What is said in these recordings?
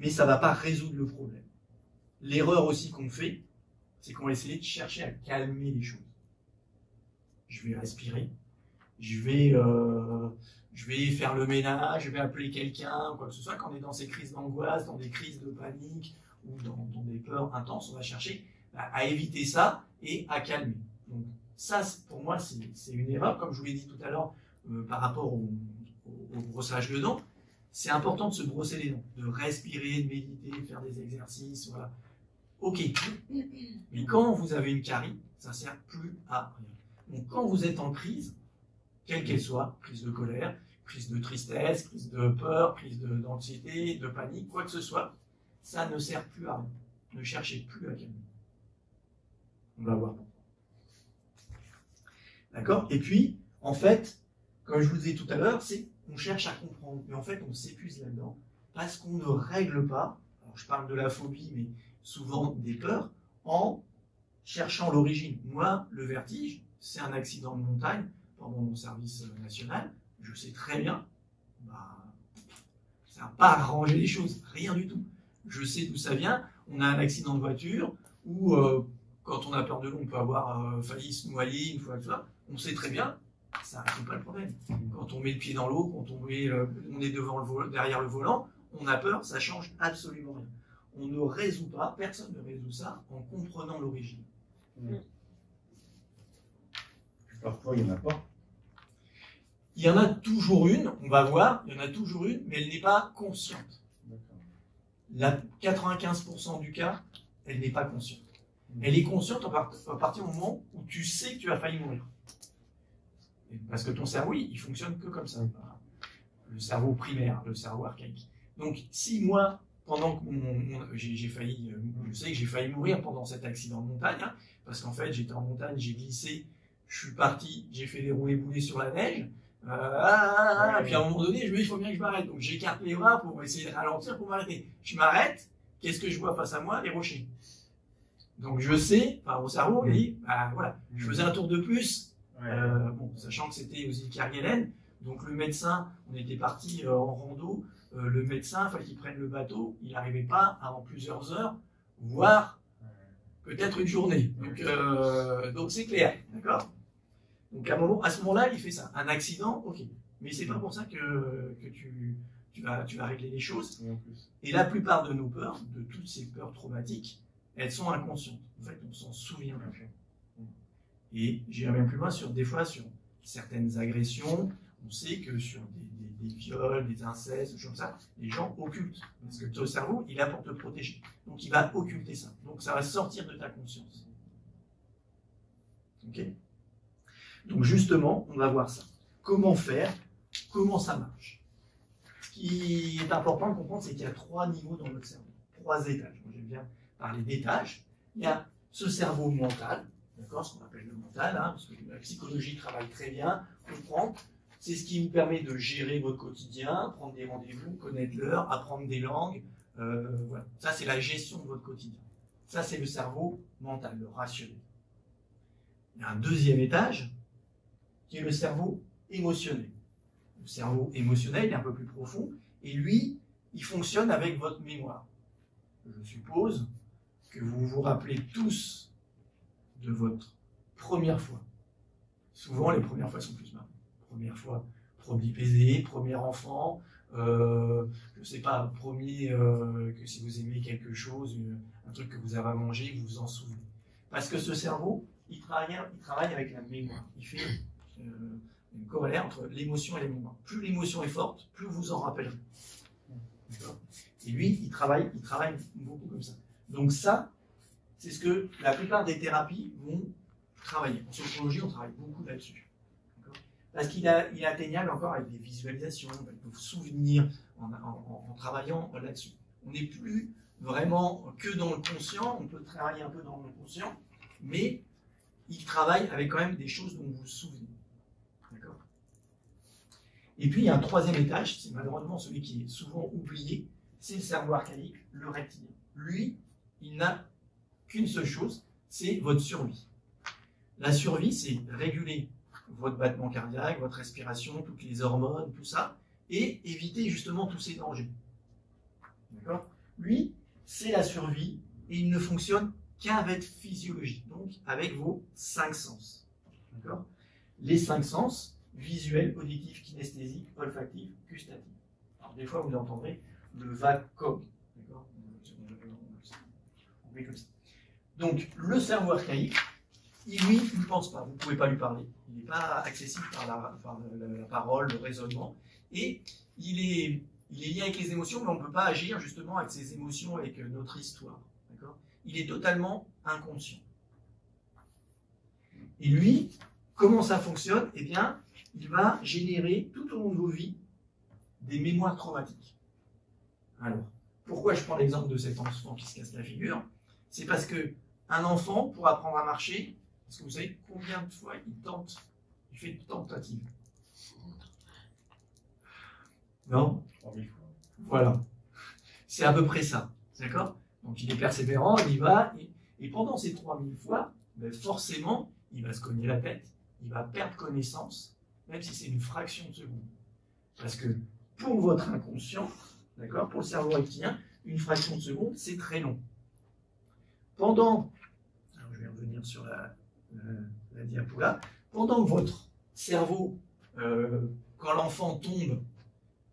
mais ça ne va pas résoudre le problème. L'erreur aussi qu'on fait, c'est qu'on va essayer de chercher à calmer les choses. Je vais respirer, je vais faire le ménage, je vais appeler quelqu'un, quoi que ce soit. Quand on est dans ces crises d'angoisse, dans des crises de panique ou dans des peurs intenses, on va chercher à éviter ça et à calmer. Donc ça, pour moi, c'est une erreur. Comme je vous l'ai dit tout à l'heure, par rapport au brossage de dents, c'est important de se brosser les dents, de respirer, de méditer, de faire des exercices, voilà. Ok, mais quand vous avez une carie, ça ne sert plus à rien. Donc quand vous êtes en crise, quelle qu'elle soit, crise de colère, crise de tristesse, crise de peur, crise d'anxiété, de panique, quoi que ce soit, ça ne sert plus à rien. Ne cherchez plus à calmer. On va voir pourquoi. D'accord? Et puis, en fait, comme je vous disais tout à l'heure, c'est qu'on cherche à comprendre, mais en fait, on s'épuise là-dedans parce qu'on ne règle pas, alors je parle de la phobie, mais souvent des peurs, en cherchant l'origine. Moi, le vertige, c'est un accident de montagne pendant mon service national. Je sais très bien, ça n'a pas arrangé les choses, rien du tout. Je sais d'où ça vient. On a un accident de voiture où, quand on a peur de l'eau, on peut avoir failli se noyer une fois que ça. On sait très bien, ça ne résout pas le problème. Quand on met le pied dans l'eau, quand on est derrière le volant, on a peur, ça change absolument rien. On ne résout pas, personne ne résout ça en comprenant l'origine. Parfois, il n'y en a pas. Il y en a toujours une, on va voir, il y en a toujours une, mais elle n'est pas consciente. La 95% du cas, elle n'est pas consciente. Elle est consciente à partir du moment où tu sais que tu as failli mourir. Parce que ton cerveau, il fonctionne que comme ça. Le cerveau primaire, le cerveau archaïque. Donc, si moi, pendant que j'ai failli, je sais que j'ai failli mourir pendant cet accident de montagne, hein, parce qu'en fait, j'étais en montagne, j'ai glissé, je suis parti, j'ai fait des roulés-boulés sur la neige, puis à un moment donné, je me dis, il faut bien que je m'arrête. Donc, j'écarte les bras pour essayer de ralentir, pour m'arrêter. Je m'arrête, qu'est-ce que je vois face à moi? Les rochers. Donc, je sais, mon cerveau, il dit, voilà, je faisais un tour de plus, sachant que c'était aux îles Kerguelen. Donc, le médecin, on était parti en rando, le médecin, il fallait qu'il prenne le bateau, il n'arrivait pas avant plusieurs heures, voire peut-être une journée. Donc c'est clair, d'accord? Donc à ce moment-là, il fait ça. Un accident, ok. Mais c'est pas pour ça que tu vas régler les choses. Et la plupart de nos peurs, de toutes ces peurs traumatiques, elles sont inconscientes. En fait, on s'en souvient plus. Et j'irai même plus loin des fois sur certaines agressions. On sait que sur des viols, des incestes, des choses comme ça, les gens occultent. Parce que ton cerveau, il a pour te protéger. Donc il va occulter ça. Donc ça va sortir de ta conscience. Ok? Donc justement, on va voir ça. Comment faire? Comment ça marche? Ce qui est important de comprendre, c'est qu'il y a 3 niveaux dans notre cerveau. 3 étages. Moi, j'aime bien parler d'étages. Il y a ce cerveau mental, d'accord, ce qu'on appelle le mental, hein, parce que la psychologie travaille très bien, comprendre. C'est ce qui vous permet de gérer votre quotidien, prendre des rendez-vous, connaître l'heure, apprendre des langues. Voilà. Ça, c'est la gestion de votre quotidien. Ça, c'est le cerveau mental, le rationnel. Il y a un deuxième étage, qui est le cerveau émotionnel. Le cerveau émotionnel, il est un peu plus profond, et lui, il fonctionne avec votre mémoire. Je suppose que vous vous rappelez tous de votre première fois. Souvent, les premières fois sont plus marrantes. Première fois, premier baiser, premier enfant, je ne sais pas, premier que si vous aimez quelque chose, un truc que vous avez mangé, vous vous en souvenez. Parce que ce cerveau, il travaille avec la mémoire. Il fait une corollaire entre l'émotion et la mémoire. Plus l'émotion est forte, plus vous en rappellerez. Et lui, il travaille beaucoup comme ça. Donc ça, c'est ce que la plupart des thérapies vont travailler. En sociologie, on travaille beaucoup là-dessus. Parce qu'il est atteignable encore avec des visualisations, avec vos souvenirs, en travaillant là-dessus. On n'est plus vraiment que dans le conscient, on peut travailler un peu dans le conscient, mais il travaille avec quand même des choses dont vous vous souvenez. D'accord? Et puis il y a un 3e étage, c'est malheureusement celui qui est souvent oublié, c'est le cerveau archaïque, le reptilien. Lui, il n'a qu'une seule chose, c'est votre survie. La survie, c'est réguler votre battement cardiaque, votre respiration, toutes les hormones, tout ça, et éviter justement tous ces dangers. D'accord? Lui, c'est la survie et il ne fonctionne qu'avec physiologie, donc avec vos 5 sens. D'accord? Les 5 sens, visuel, auditif, kinesthésique, olfactif, gustatif. Alors, des fois, vous entendrez le VACOG. D'accord? On met comme ça. Donc, le cerveau archaïque, lui, il ne pense pas. Vous ne pouvez pas lui parler. Il n'est pas accessible par la parole, le raisonnement. Et il est lié avec les émotions, mais on ne peut pas agir justement avec ses émotions, avec notre histoire. Il est totalement inconscient. Et lui, comment ça fonctionne? Eh bien, il va générer tout au long de vos vies des mémoires traumatiques. Alors, pourquoi je prends l'exemple de cet enfant qui se casse la figure? C'est parce qu'un enfant, pour apprendre à marcher, est-ce que vous savez combien de fois il fait de tentatives? Non? 3000 fois. Voilà. C'est à peu près ça. D'accord? Donc il est persévérant, il y va, et pendant ces 3000 fois, ben forcément, il va se cogner la tête, il va perdre connaissance, même si c'est une fraction de seconde. Parce que pour votre inconscient, d'accord, pour le cerveau reptilien, une fraction de seconde, c'est très long. Alors je vais revenir sur la diapo là, pendant que votre cerveau, quand l'enfant tombe,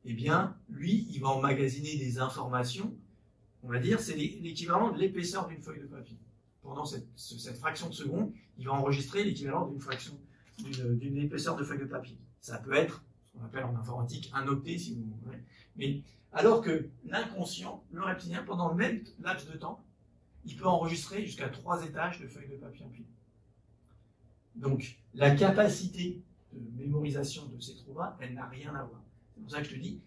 eh bien, lui, il va emmagasiner des informations. On va dire, c'est l'équivalent de l'épaisseur d'une feuille de papier. Pendant cette fraction de seconde, il va enregistrer l'équivalent d'une épaisseur de feuille de papier. Ça peut être, ce qu'on appelle en informatique, un octet, si vous voulez. Mais alors que l'inconscient, le reptilien, pendant le même laps de temps, il peut enregistrer jusqu'à 3 étages de feuilles de papier empilées. Donc, la capacité de mémorisation de ces traumas, elle n'a rien à voir. C'est pour ça que je te dis,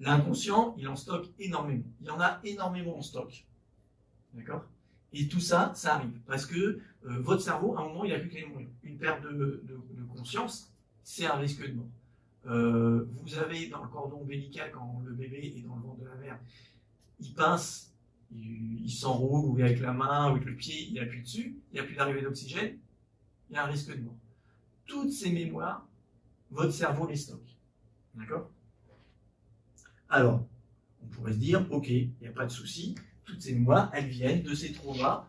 l'inconscient, il en stocke énormément. Il y en a énormément en stock. D'accord? Et tout ça, ça arrive. Parce que votre cerveau, à un moment, il n'a plus qu'à mourir. Une perte de conscience, c'est un risque de mort. Vous avez dans le cordon ombilical, quand le bébé est dans le ventre de la mère, il pince, il s'enroule, ou avec la main, ou avec le pied, il appuie dessus, il n'y a plus d'arrivée d'oxygène, il y a un risque de mort. Toutes ces mémoires, votre cerveau les stocke. D'accord? Alors, on pourrait se dire, ok, il n'y a pas de souci, toutes ces mémoires, elles viennent de ces traumas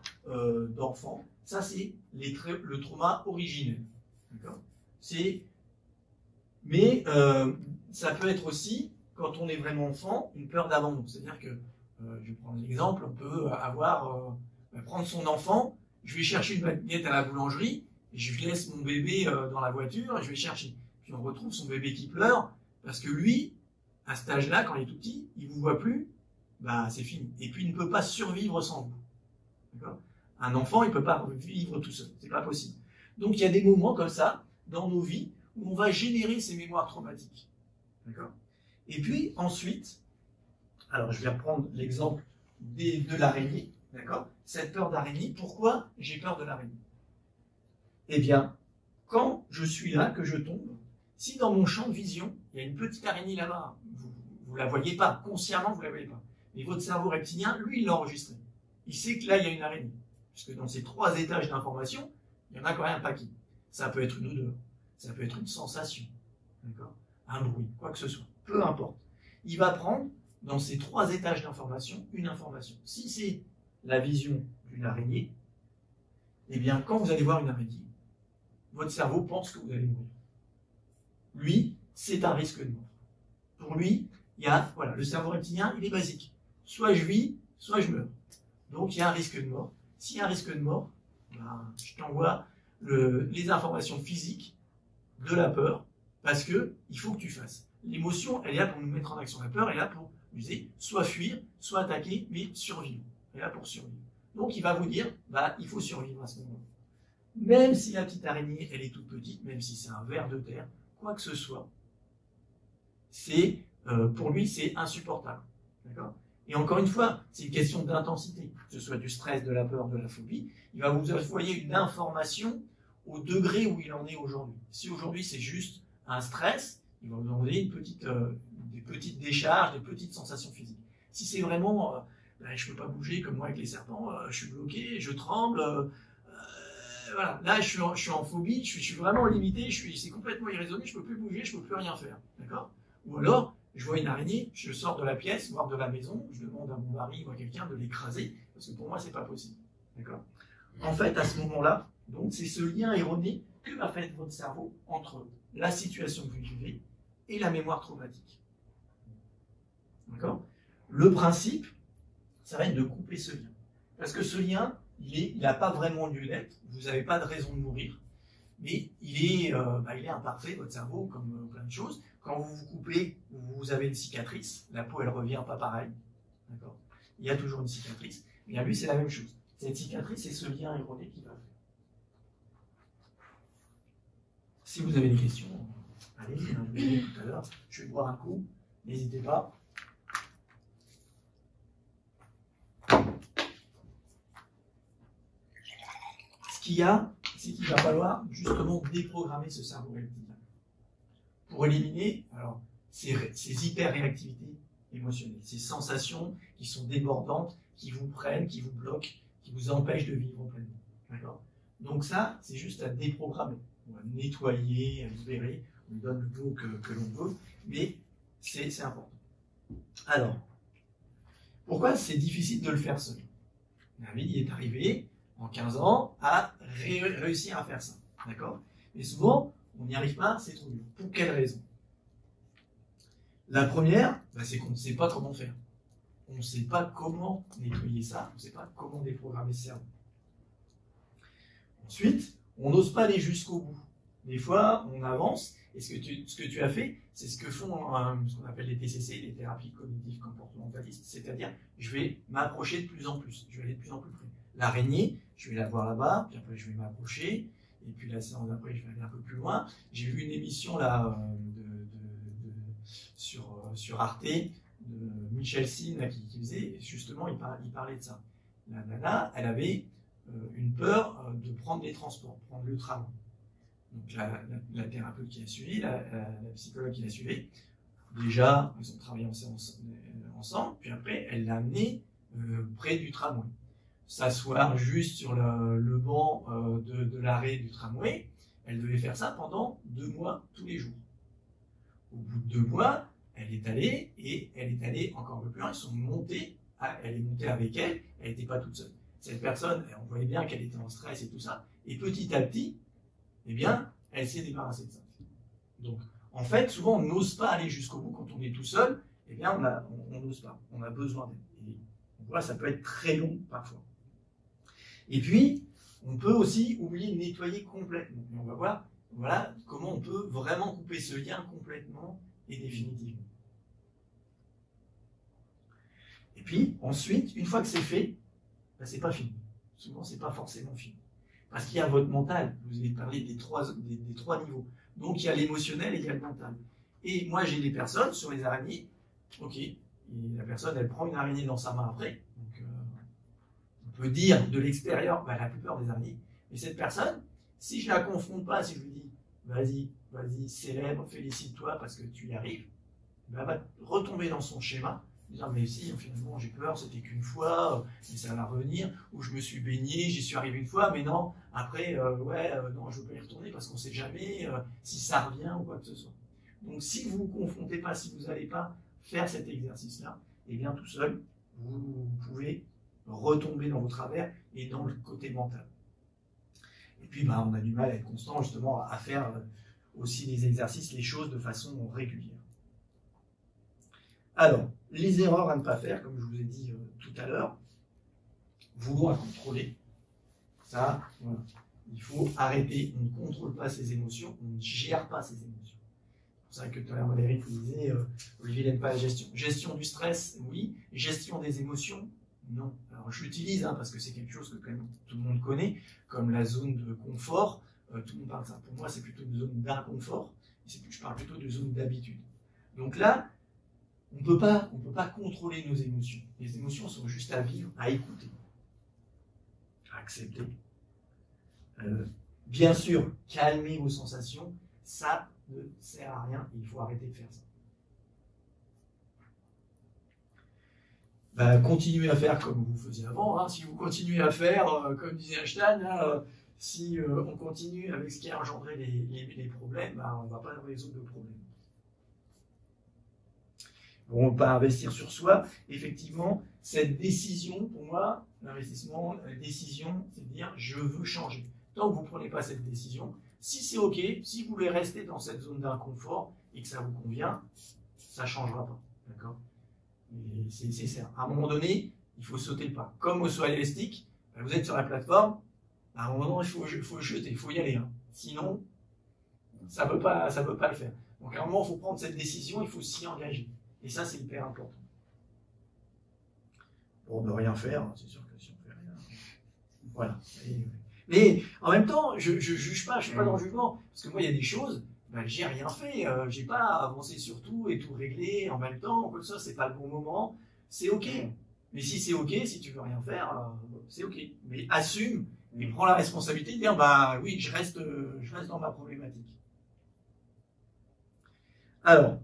d'enfants. Ça, c'est le trauma originel. D'accord? Mais ça peut être aussi, quand on est vraiment enfant, une peur d'abandon. C'est-à-dire que, je vais prendre l'exemple, on peut prendre son enfant, je vais chercher une baguette à la boulangerie, et je laisse mon bébé dans la voiture, et je vais chercher. Puis on retrouve son bébé qui pleure, parce que lui, à cet âge-là, quand il est tout petit, il ne vous voit plus, bah, c'est fini. Et puis il ne peut pas survivre sans vous. D'accord? Un enfant, il ne peut pas vivre tout seul. C'est pas possible. Donc il y a des moments comme ça, dans nos vies, où on va générer ces mémoires traumatiques. D'accord? Et puis ensuite, alors je vais reprendre l'exemple de l'araignée. D'accord? Cette peur d'araignée, pourquoi j'ai peur de l'araignée? Eh bien, quand je suis là, que je tombe, si dans mon champ de vision, il y a une petite araignée là-bas, vous ne la voyez pas, consciemment vous ne la voyez pas, mais votre cerveau reptilien, lui, il l'a enregistré. Il sait que là, il y a une araignée. Puisque dans ces 3 étages d'information, il y en a quand même un paquet. Ça peut être une odeur, ça peut être une sensation, d'accord, un bruit, quoi que ce soit, peu importe. Il va prendre, dans ces 3 étages d'information, une information. Si c'est la vision d'une araignée, eh bien, quand vous allez voir une araignée, votre cerveau pense que vous allez mourir. Lui, c'est un risque de mort. Pour lui, il y a, voilà, le cerveau reptilien, il est basique. Soit je vis, soit je meurs. Donc il y a un risque de mort. S'il y a un risque de mort, ben, je t'envoie les informations physiques de la peur, parce que il faut que tu fasses. L'émotion, elle est là pour nous mettre en action. La peur est là pour nous dire soit fuir, soit attaquer, mais survivre. Elle est là pour survivre. Donc il va vous dire, bah, il faut survivre à ce moment-là. Même si la petite araignée, elle est toute petite, même si c'est un ver de terre, quoi que ce soit, c'est pour lui, c'est insupportable. D'accord? Et encore une fois, c'est une question d'intensité, que ce soit du stress, de la peur, de la phobie. Il va vous envoyer une information au degré où il en est aujourd'hui. Si aujourd'hui c'est juste un stress, il va vous envoyer des petites décharges, des petites sensations physiques. Si c'est vraiment, ben, je ne peux pas bouger comme moi avec les serpents, je suis bloqué, je tremble, voilà. Là je suis en phobie, je suis vraiment limité, c'est complètement irraisonné, je ne peux plus bouger, je ne peux plus rien faire. D'accord? Ou alors, je vois une araignée, je sors de la pièce, voire de la maison, je demande à mon mari ou à quelqu'un de l'écraser, parce que pour moi, c'est pas possible. D'accord ? En fait, à ce moment-là, donc, c'est ce lien erroné que va faire votre cerveau entre la situation que vous vivez et la mémoire traumatique. D'accord ? Le principe, ça va être de couper ce lien. Parce que ce lien, il n'a pas vraiment lieu d'être, vous n'avez pas de raison de mourir, mais il est imparfait, votre cerveau, comme plein de choses. Quand vous vous coupez, vous avez une cicatrice, la peau, elle revient pas pareil. D'accord ? Il y a toujours une cicatrice. Et bien lui, c'est la même chose. Cette cicatrice, c'est ce lien erroné qui va faire. Si vous avez des questions, allez-y, je vous l'ai dit tout à l'heure, je vais boire un coup, n'hésitez pas. Ce qu'il y a, c'est qu'il va falloir justement déprogrammer ce cerveau reptilien pour éliminer ces hyper-réactivités émotionnelles, ces sensations qui sont débordantes, qui vous prennent, qui vous bloquent, qui vous empêchent de vivre pleinement. D'accord ? Donc ça, c'est juste à déprogrammer. On va nettoyer, à libérer, on lui donne le mot que l'on veut, mais c'est important. Alors, pourquoi c'est difficile de le faire seul ? David est arrivé en 15 ans à réussir à faire ça. D'accord ? Mais souvent, on n'y arrive pas, c'est trop dur. Pour quelle raison ? La première, c'est qu'on ne sait pas comment faire. On ne sait pas comment nettoyer ça, on ne sait pas comment déprogrammer ce cerveau. Ensuite, on n'ose pas aller jusqu'au bout. Des fois, on avance, et ce que tu as fait, c'est ce que font ce qu'on appelle les TCC, les thérapies cognitives comportementalistes, c'est-à-dire, je vais m'approcher de plus en plus, je vais aller de plus en plus près. L'araignée, je vais la voir là-bas, puis après je vais m'approcher, et puis la séance d'après, je vais aller un peu plus loin. J'ai vu une émission là sur Arte, de Michel Sine qui faisait, justement, il parlait de ça. La nana, elle avait une peur de prendre les transports, prendre le tram. Donc la thérapeute qui a suivi, la psychologue qui l'a suivi, déjà, ils ont travaillé ensemble, puis après, elle l'a amené près du tramway. S'asseoir juste sur le banc de l'arrêt du tramway, elle devait faire ça pendant 2 mois, tous les jours. Au bout de 2 mois, elle est allée encore un peu plus loin, elle est montée avec elle n'était pas toute seule. Cette personne, on voyait bien qu'elle était en stress et tout ça, et petit à petit, eh bien, elle s'est débarrassée de ça. Donc, en fait, souvent, on n'ose pas aller jusqu'au bout quand on est tout seul, eh bien, on n'ose pas, on a besoin d'aide. Et on voit, ça peut être très long parfois. Et puis, on peut aussi oublier de nettoyer complètement. Et on va voir, voilà, comment on peut vraiment couper ce lien complètement et définitivement. Et puis, ensuite, une fois que c'est fait, c'est pas fini. Souvent, c'est pas forcément fini. Parce qu'il y a votre mental. Vous avez parlé des trois niveaux. Donc, il y a l'émotionnel et il y a le mental. Et moi, j'ai des personnes sur les araignées. Ok. Et la personne, elle prend une araignée dans sa main après. Donc, on peut dire de l'extérieur, la plupart des araignées. Mais cette personne, si je la confronte pas, si je lui dis, vas-y, célèbre, félicite-toi parce que tu y arrives, elle va retomber dans son schéma. Dire, mais si, finalement, j'ai peur, c'était qu'une fois, mais ça va revenir, ou je me suis baigné, j'y suis arrivé une fois, mais non, après, non, je ne veux pas y retourner parce qu'on ne sait jamais si ça revient ou quoi que ce soit. Donc, si vous ne vous confrontez pas, si vous n'allez pas faire cet exercice-là, eh bien, tout seul, vous pouvez retomber dans vos travers et dans le côté mental. Et puis, on a du mal à être constant, justement, à faire aussi les exercices, les choses de façon régulière. Alors, les erreurs à ne pas faire, comme je vous ai dit tout à l'heure, vouloir contrôler, ça, voilà. Il faut arrêter, on ne contrôle pas ses émotions, on ne gère pas ses émotions. C'est pour ça que tout à l'heure Valérie vous disait, Olivier n'aime pas la gestion. Gestion du stress, oui. Gestion des émotions, non. Alors je l'utilise parce que c'est quelque chose que quand même tout le monde connaît, comme la zone de confort, tout le monde parle de ça. Pour moi, c'est plutôt une zone d'inconfort, je parle plutôt de zone d'habitude. Donc là, on ne peut pas contrôler nos émotions. Les émotions sont juste à vivre, à écouter, à accepter. Bien sûr, calmer vos sensations, ça ne sert à rien, il faut arrêter de faire ça. Continuez à faire comme vous faisiez avant. Si vous continuez à faire, comme disait Einstein, si on continue avec ce qui a engendré les problèmes, on ne va pas résoudre le problème. On ne peut pas investir sur soi. Effectivement, cette décision, pour moi, l'investissement, la décision, c'est de dire je veux changer. Tant que vous ne prenez pas cette décision, si c'est OK, si vous voulez rester dans cette zone d'inconfort et que ça vous convient, ça ne changera pas. D'accord? C'est ça. À un moment donné, il faut sauter le pas. Comme au saut élastique, vous êtes sur la plateforme, à un moment donné, il faut jeter, il faut y aller. Hein. Sinon, ça ne peut pas le faire. Donc à un moment, il faut prendre cette décision, il faut s'y engager. Et ça, c'est hyper important. Bon, de rien faire, hein, c'est sûr que si on ne fait rien. Voilà. Mais en même temps, je ne juge pas, je ne suis pas dans le jugement. Parce que moi, il y a des choses, j'ai rien fait, j'ai pas avancé sur tout et tout réglé en même temps, comme ça, c'est pas le bon moment, c'est OK. Mais si c'est OK, si tu veux rien faire, c'est OK. Mais assume et prends la responsabilité de dire, bah oui, je reste dans ma problématique. Alors,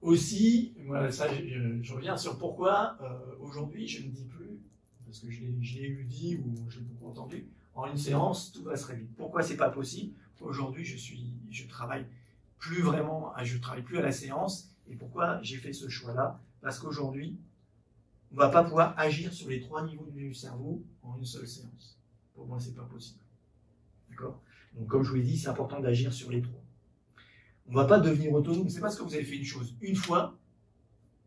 aussi, voilà, ça, je reviens sur pourquoi aujourd'hui je ne dis plus, parce que je l'ai eu dit ou je l'ai beaucoup entendu, en une séance, tout va se régler. Pourquoi c'est pas possible? Aujourd'hui, je travaille plus vraiment, je travaille plus à la séance. Et pourquoi j'ai fait ce choix-là? Parce qu'aujourd'hui, on ne va pas pouvoir agir sur les 3 niveaux du cerveau en une seule séance. Pour moi, c'est pas possible. D'accord? Donc, comme je vous l'ai dit, c'est important d'agir sur les 3. On ne va pas devenir autonome. C'est parce que vous avez fait une chose une fois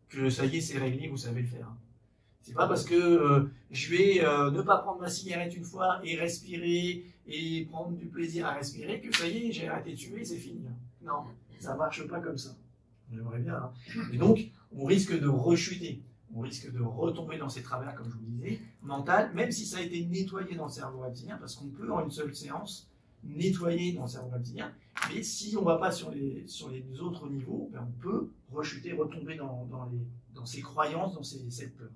que ça y est, c'est réglé, vous savez le faire. C'est pas parce que je vais ne pas prendre ma cigarette une fois et respirer et prendre du plaisir à respirer que ça y est, j'ai arrêté de fumer, c'est fini. Non, ça marche pas comme ça. J'aimerais bien. Hein. Et donc, on risque de rechuter. On risque de retomber dans ces travers, comme je vous disais, mental, même si ça a été nettoyé dans le cerveau reptilien, parce qu'on peut en une seule séance nettoyer dans le cerveau reptilien. Mais si on ne va pas sur les autres niveaux, ben on peut rechuter, retomber dans ces croyances, dans cette peur.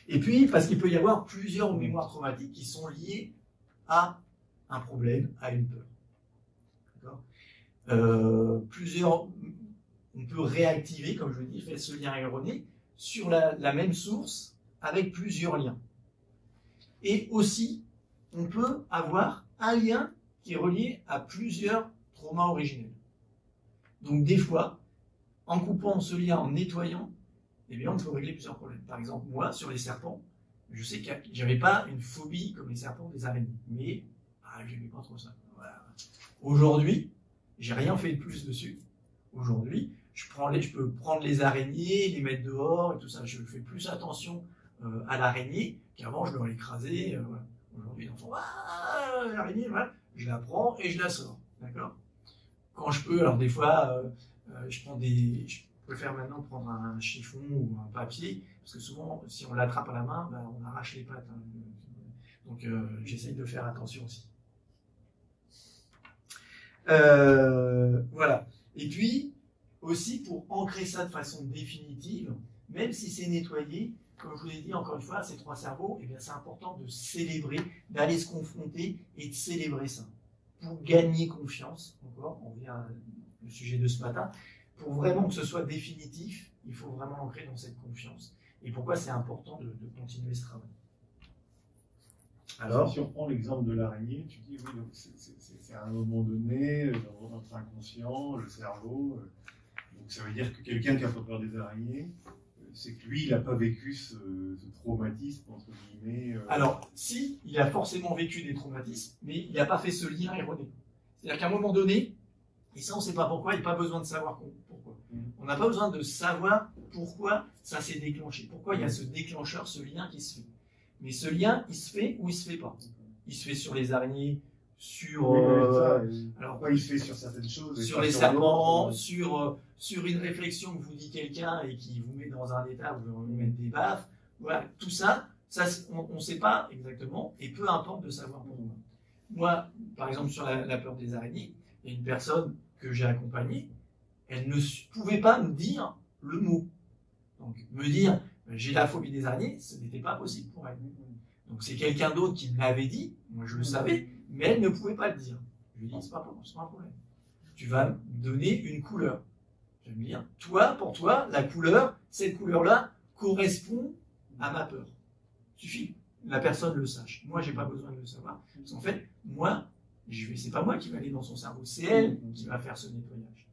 Et puis, parce qu'il peut y avoir plusieurs mémoires traumatiques qui sont liées à un problème, à une peur. On peut réactiver, comme je le dis, faire ce lien erroné sur la même source avec plusieurs liens. Et aussi, on peut avoir un lien qui est relié à plusieurs traumas originels. Donc des fois, en coupant ce lien, en nettoyant, eh bien, on peut régler plusieurs problèmes. Par exemple, moi, sur les serpents, je sais que j'avais pas une phobie comme les serpents des araignées, mais je n'aimais pas trop ça. Voilà. Aujourd'hui, j'ai rien fait de plus dessus. Aujourd'hui, je peux prendre les araignées, les mettre dehors et tout ça. Je fais plus attention à l'araignée qu'avant, je l'aurais écrasée. Voilà. Aujourd'hui, les enfants, l'araignée, voilà, je la prends et je la sors. D'accord? Quand je peux, alors des fois, je préfère maintenant prendre un chiffon ou un papier, parce que souvent, si on l'attrape à la main, on arrache les pattes. Hein. Donc, j'essaye de faire attention aussi. Voilà. Et puis, aussi, pour ancrer ça de façon définitive, même si c'est nettoyé, comme je vous l'ai dit encore une fois, ces 3 cerveaux, eh bien, c'est important de célébrer, d'aller se confronter et de célébrer ça. Pour gagner confiance, encore, on vient au sujet de ce matin, pour vraiment que ce soit définitif, il faut vraiment ancrer dans cette confiance. Et pourquoi c'est important de continuer ce travail. Alors, si on prend l'exemple de l'araignée, tu dis, oui, donc c'est à un moment donné, dans notre inconscient, le cerveau, donc ça veut dire que quelqu'un qui a pas peur des araignées, c'est que lui, il n'a pas vécu ce traumatisme, entre guillemets. Alors, si, il a forcément vécu des traumatismes, mais il n'a pas fait ce lien erroné. C'est-à-dire qu'à un moment donné, et ça on ne sait pas pourquoi, il n'y a pas besoin de savoir pourquoi. On n'a pas besoin de savoir pourquoi ça s'est déclenché, pourquoi il y a ce déclencheur, ce lien qui se fait. Mais ce lien, il se fait ou il ne se fait pas. Il se fait sur les araignées, sur... alors, il se fait sur certaines choses. Sur les serpents, sur une réflexion que vous dit quelqu'un et qui vous met dans un état où vous met des baffes. Voilà, tout ça on ne sait pas exactement, et peu importe de savoir pourquoi. Moi, par exemple, sur la peur des araignées, il y a une personne que j'ai accompagnée, elle ne pouvait pas me dire le mot. Donc, me dire, j'ai la phobie des araignées, ce n'était pas possible pour elle. Donc, c'est quelqu'un d'autre qui me l'avait dit, moi je le savais, mais elle ne pouvait pas le dire. Je lui ai dit, c'est pas un problème. Tu vas me donner une couleur. Je vais me dire, toi, pour toi, la couleur, cette couleur-là, correspond à ma peur. Il suffit que la personne le sache. Moi, j'ai pas besoin de le savoir. Parce qu'en fait, moi, c'est pas moi qui vais aller dans son cerveau, c'est elle qui va faire ce nettoyage.